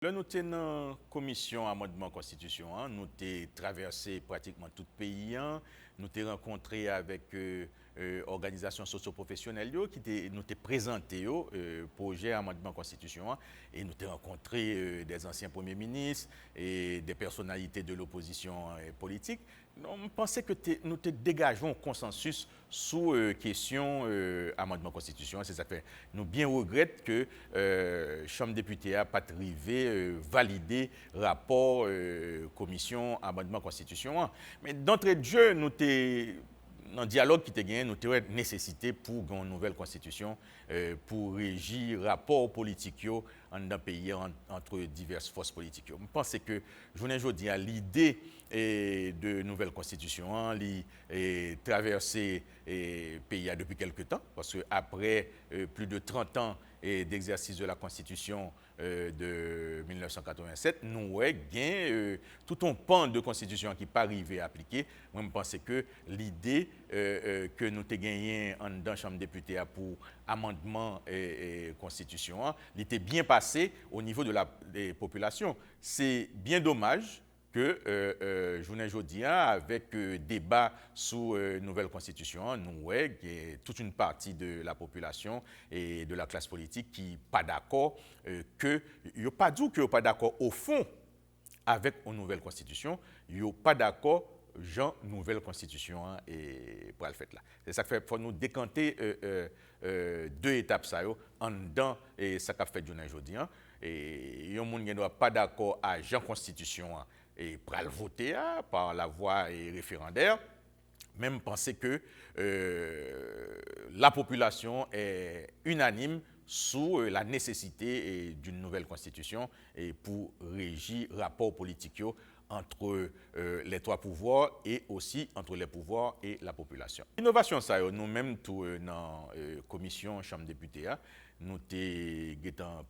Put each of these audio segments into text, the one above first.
Là, nous sommes dans la commission amendement constitution, hein. Nous avons traversé pratiquement tout le pays, hein. Nous avons rencontré avec organisations socio-professionnelles nous avons présenté projet amendement constitution, hein. Et nous avons rencontré des anciens premiers ministres et des personnalités de l'opposition politique. On pensait que nous dégageons un consensus sous question amendement constitution. C'est ça fait. Nous bien regrettons que Chambre députée a pas arrivé valider rapport commission amendement constitution. Mais d'entrée de jeu, nous dans le dialogue qui était gagné, nous avons nécessité pour une nouvelle constitution pour régir rapport politique dans le pays entre diverses forces politiques. Je pense que je vous dis à l'idée de nouvelle constitution, traverser le pays depuis quelques temps, parce qu'après plus de 30 ans d'exercice de la constitution de 1987, nous avons tout un pan de constitution qui n'est pas arrivé à appliquer. Moi, je pense que l'idée que nous avons gagné dans la Chambre députée pour amendement et constitution, il était bien passé au niveau de la population. C'est bien dommage que aujourd'hui, avec débat sous nouvelle constitution, nous voyons toute une partie de la population et de la classe politique qui n'est pas d'accord, que il n'y a pas dit qu'il n'y a pas d'accord au fond avec une nouvelle constitution, il n'y a pas d'accord Jean nouvelle constitution et pour le fait là. C'est ça qui fait faut nous décanter deux étapes ça en dedans et ça qu'a fait aujourd'hui. Et yon moun qui n'est pas d'accord à Jean constitution et pour le voter par la voie référendaire, même penser que la population est unanime sous la nécessité d'une nouvelle constitution et pour régir rapport politique entre les trois pouvoirs et aussi entre les pouvoirs et la population. L'innovation, ça, nous-mêmes, dans la commission Chambre députée, nous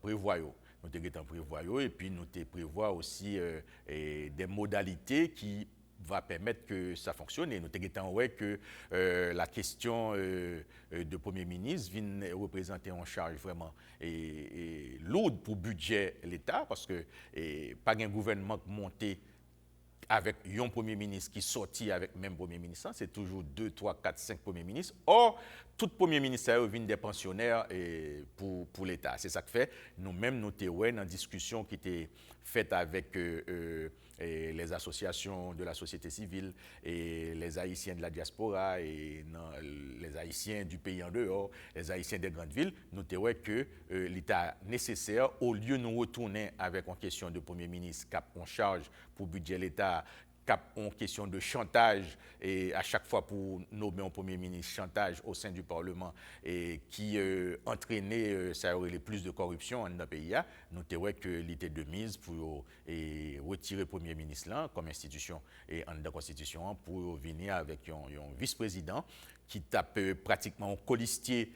prévoyons. Et puis nous prévoyons aussi des modalités qui va permettre que ça fonctionne. Et nous avons que la question de Premier ministre vient représenter une charge vraiment lourde pour le budget de l'État, parce que pas un gouvernement monté avec un Premier ministre qui sortit avec même Premier ministre, c'est toujours 2, 3, 4, 5 Premiers ministres. Or, tout Premier ministre vient des pensionnaires pour l'État. C'est ça que fait. Nous-mêmes, nous sommes dans une discussion qui était faite avec les associations de la société civile et les Haïtiens de la diaspora et les Haïtiens du pays en dehors, les Haïtiens des grandes villes. Nous avons que l'État nécessaire, au lieu de nous retourner avec une question de Premier ministre qui a en charge pour le budget de l'État, en question de chantage et à chaque fois pour nommer un Premier ministre, chantage au sein du Parlement et qui entraînait ça aurait plus de corruption dans le pays, nous avons que l'idée de mise pour retirer le Premier ministre là, comme institution et en la Constitution pour venir avec un vice-président qui tape pratiquement un colistier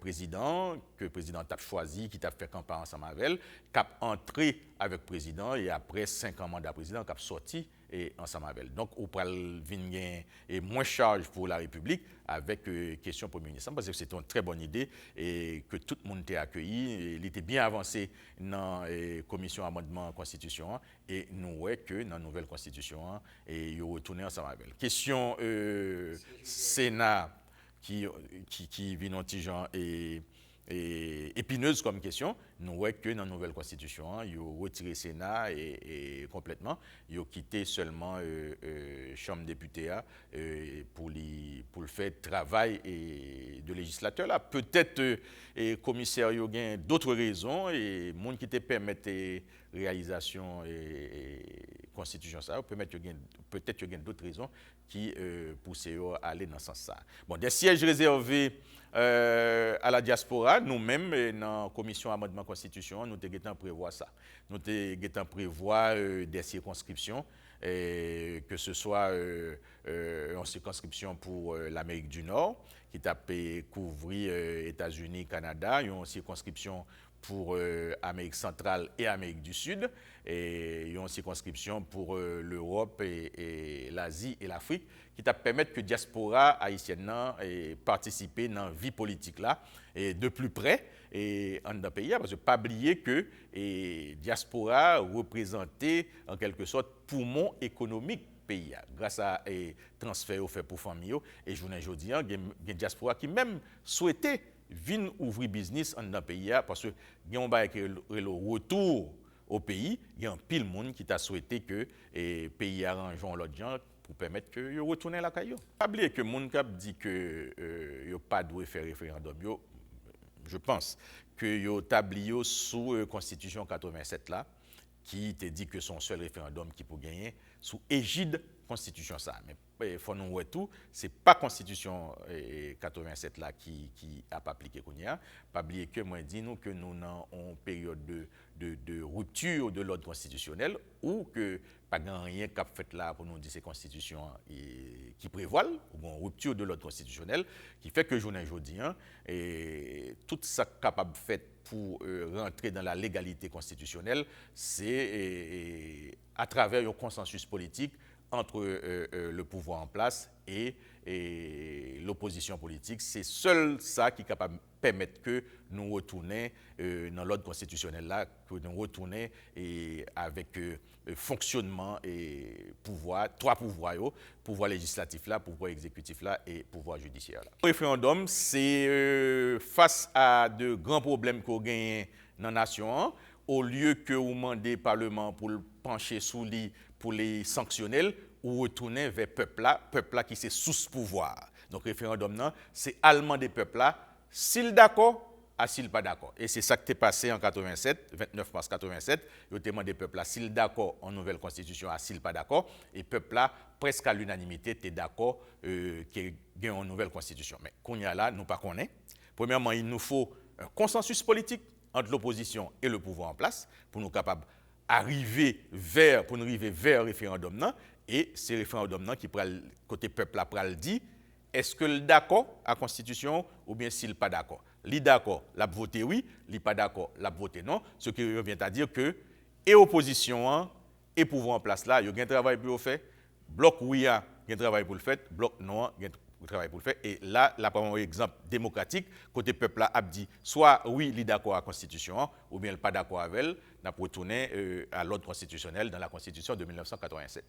président, que le président a choisi, qui a fait campagne ensemble avec elle, qui a entré avec le président et après 5 ans mandat président, qui a sorti ensemble avec elle. Donc, on peut venir moins charge pour la République avec question Premier ministre. Parce que c'est une très bonne idée et que tout le monde a accueilli. Il était bien avancé dans la commission amendement constitution et nous voyons que dans la nouvelle constitution, il retourné ensemble avec elle. Question Sénat qui vient en genre et épineuse comme question, nous voyons que dans la nouvelle constitution, ils ont retiré le Sénat et complètement, ils ont quitté seulement Chambre députée pour le faire travail de législateur. Là. Peut-être les commissaires ont d'autres raisons et les gens qui te permettent réalisation et constitution, ça peut-être qu'il y a d'autres raisons qui poussent à aller dans ce sens-là. Bon, des sièges réservés à la diaspora, nous-mêmes, dans la commission amendement constitution, nous avons prévu ça. Nous avons prévu des circonscriptions, que ce soit une circonscription pour l'Amérique du Nord, qui t'a couvrir États-Unis, Canada, une circonscription pour Amérique centrale et Amérique du Sud, et une circonscription pour l'Europe et l'Asie et l'Afrique, qui t'a permettre que la diaspora haïtienne participer dans la vie politique là, et de plus près, et en dans pays parce que pas oublier que diaspora représentait en quelque sorte poumon économique pays grâce à transfert fait pour famille et journée jodi il y a diaspora qui même souhaitait venir ouvrir business en dans pays parce que il y a un bail le retour au pays, il y a un pile monde qui t'a souhaité que le pays arrangeons l'autre gens pour permettre que yo retourner la caillou. Pas oublier que moun k'ap dit que yo pas doit faire référendum yo, je pense que yo tabli yo sous constitution 87 là qui te dit que son seul référendum qui peut gagner sous égide constitution ça. Mais faut nous voir tout, c'est pas constitution 87 là qui a pas appliqué kounya. Pas oublier que moi dit nous que nous dans une période de rupture de l'ordre constitutionnel ou que pas rien qu'a fait là pour nous dire c'est constitution qui prévoit ou une rupture de l'ordre constitutionnel qui fait que journée aujourd'hui et tout ça capable fait pour rentrer dans la légalité constitutionnelle, c'est à travers un consensus politique entre le pouvoir en place et l'opposition politique. C'est seul ça qui est capable de permettre que nous retournions dans l'ordre constitutionnel là, que nous retournions avec fonctionnement et pouvoir, trois pouvoirs, pouvoir législatif là, pouvoir exécutif là et pouvoir judiciaire là. Le référendum, c'est face à de grands problèmes qu'on gagne dans la nation, au lieu que vous demandez le Parlement pour le pencher sous lui, pour les sanctionner, ou retourner vers le peuple là qui c'est sous pouvoir. Donc, le référendum, c'est allemand des peuples là, s'il d'accord, s'il pas d'accord. Et c'est ça qui est passé en 87, 29 mars 87. Il a demandé peuple là, s'il d'accord en nouvelle constitution, s'il pas d'accord. Et le peuple là, presque à l'unanimité, était d'accord qu'il y ait une nouvelle constitution. Mais qu'on y a là, nous pas connaît. Premièrement, il nous faut un consensus politique entre l'opposition et le pouvoir en place pour nous capables arriver vers le référendum là. Et c'est le référendum là qui prend côté peuple là pral dit est-ce que le d'accord à la constitution ou bien s'il pas d'accord. Li d'accord, l'a voté oui, li pas d'accord, l'a voté non, ce qui revient à dire que et opposition et pouvoir en place là, il y a un travail pour le faire. Bloc oui, il y a un travail pour le faire, bloc non, il y a un travail pour le faire. Et là, un exemple démocratique, côté peuple là a dit soit oui, il d'accord à la constitution ou bien il pas d'accord avec elle, n'a retourné à l'ordre constitutionnel dans la constitution de 1987.